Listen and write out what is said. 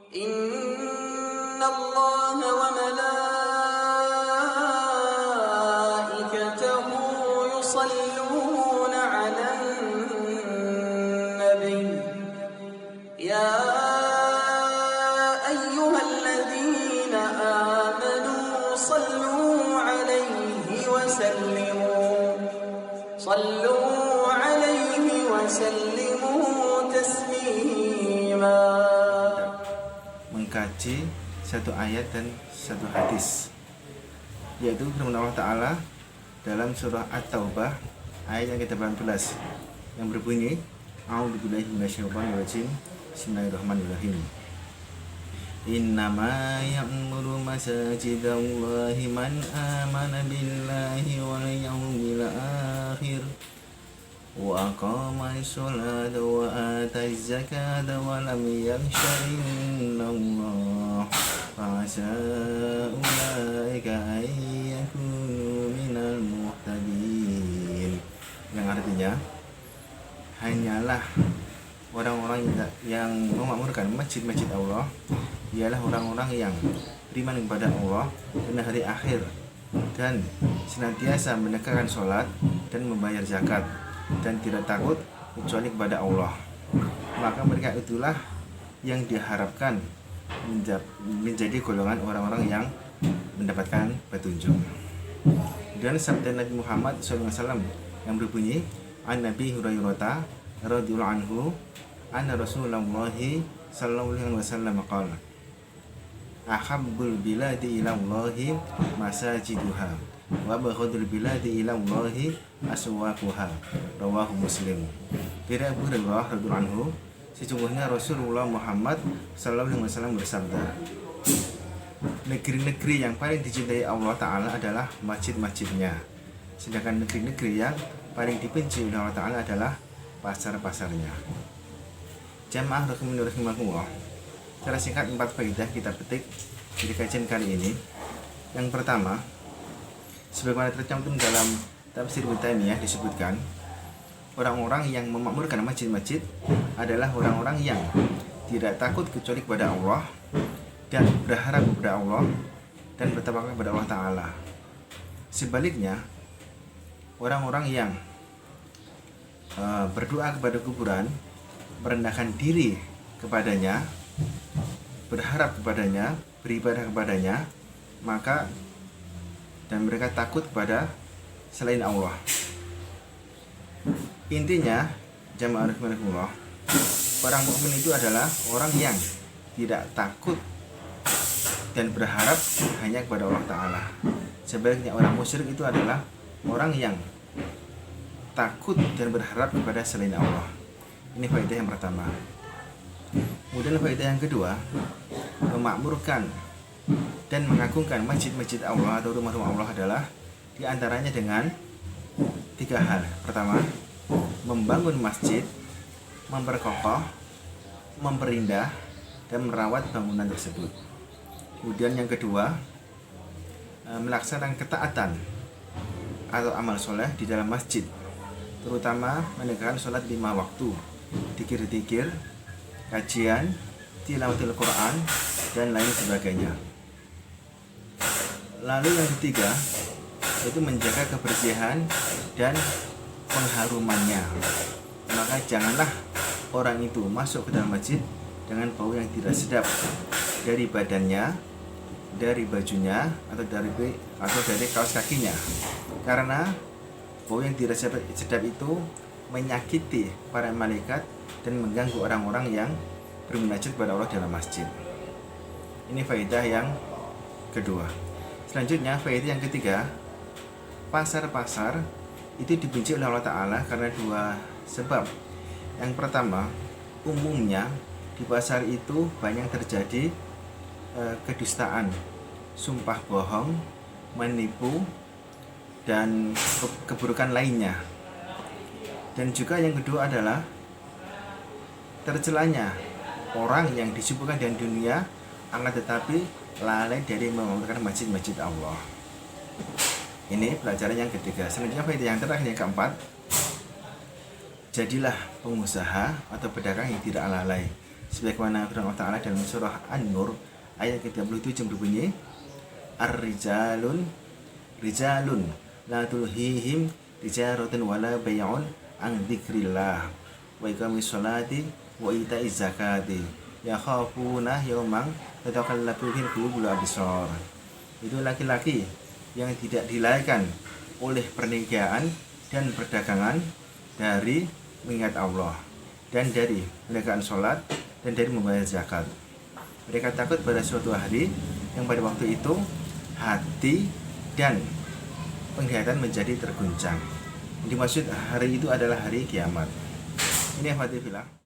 إن الله وملائكته يصلون على النبي يا أيها الذين آمنوا صلوا عليه وسلموا تسليما. Mengkaji satu ayat dan satu hadis, yaitu firman Allah Ta'ala dalam surah At-Taubah ayat yang ke-18 yang berbunyi A'udzubillahi minasyaitonirrajim. Bismillahirrahmanirrahim. Innama ya'muru masajidallahi man amana billahi wal yawmil akhir wa aqama as-salata wa ata az-zakata wa lam yakhsha illallah fa asa ulaika an yakunu minal muhtadin. Yang artinya, hanyalah orang-orang yang memakmurkan masjid-masjid Allah ialah orang-orang yang beriman kepada Allah dan hari akhir dan senantiasa menegakkan sholat dan membayar zakat dan tidak takut kecuali kepada Allah. Maka mereka itulah yang diharapkan menjadi golongan orang-orang yang mendapatkan petunjuk. Dan sabda Nabi Muhammad SAW yang berbunyi an Nabi Hurairah radhiyallahu anhu anna Rasulullah sallallahu alaihi wasallam qala ahabbul biladi ila Allahi masajiduha wa baghadul biladi ila Allahi aswaquha, rawahu Muslim. Dari Abu Hurairah radhiyallahu anhu, sesungguhnya Rasulullah Muhammad sallallahu alaihi wasallam bersabda, negeri-negeri yang paling dicintai Allah Ta'ala adalah masjid-masjidnya, sedangkan negeri-negeri yang paling dibenci oleh Allah Ta'ala adalah pasar-pasarnya. Jamaah rahimakumullah, secara singkat 4 faedah kita petik dari kajian kali ini. Yang pertama, sebagaimana tercantum dalam tafsir Ibnu Taimiyah disebutkan, orang-orang yang memakmurkan masjid-masjid adalah orang-orang yang tidak takut kecuali kepada Allah dan berharap kepada Allah dan bertawakal kepada Allah Ta'ala. Sebaliknya, orang-orang yang berdoa kepada kuburan, merendahkan diri kepadanya, berharap kepadanya, beribadah kepadanya, maka dan mereka takut kepada selain Allah. Intinya, jamaah rahimakumullah, orang mukmin itu adalah orang yang tidak takut dan berharap hanya kepada Allah Ta'ala. Sebaliknya, orang musyrik itu adalah orang yang takut dan berharap kepada selain Allah. Ini faedah yang pertama. Kemudian faedah yang kedua, memakmurkan dan mengagungkan masjid-masjid Allah atau rumah-rumah Allah adalah diantaranya dengan 3 hal. Pertama, membangun masjid, memperkokoh, memperindah, dan merawat bangunan tersebut. Kemudian yang kedua, melaksanakan ketaatan atau amal soleh di dalam masjid, terutama menegakkan sholat 5 waktu, dzikir-dzikir, kajian, tilawatul Quran, dan lain sebagainya. Lalu yang ketiga, yaitu menjaga kebersihan dan pengharumannya. Maka janganlah orang itu masuk ke dalam masjid dengan bau yang tidak sedap dari badannya, dari bajunya, atau dari kaos kakinya, karena bau yang tidak sedap itu menyakiti para malaikat dan mengganggu orang-orang yang bermunajat kepada Allah dalam masjid. Ini faedah yang kedua. Selanjutnya, faedah yang ketiga, pasar-pasar itu dibenci oleh Allah Ta'ala karena 2 sebab. Yang pertama, umumnya di pasar itu banyak terjadi kedustaan, sumpah bohong, menipu, dan keburukan lainnya. Dan juga yang kedua adalah tercelanya orang yang disibukkan dengan dunia, akan tetapi lalai dari memakmurkan masjid-masjid Allah. Ini pelajaran yang ketiga. Selanjutnya faedah yang terakhir, yang keempat, jadilah pengusaha atau pedagang yang tidak lalai sebagaimana firman Allah Ta'ala dalam surah An-Nur ayat ke-37 yang berbunyi Ar-rijalun la tulhihim tijaratun wala bay'un an dzikrillah wa iqamis sholati wa ita'iz zakati yakhafuna yawman tataqallabu fihi qulubul absar. Itu laki-laki yang tidak dilahirkan oleh pernikahan dan perdagangan dari mengingat Allah dan dari menegakkan sholat dan dari membayar zakat. Mereka takut pada suatu hari yang pada waktu itu hati dan penglihatan menjadi terguncang. Yang dimaksud hari itu adalah hari kiamat. Ini Fatihillah.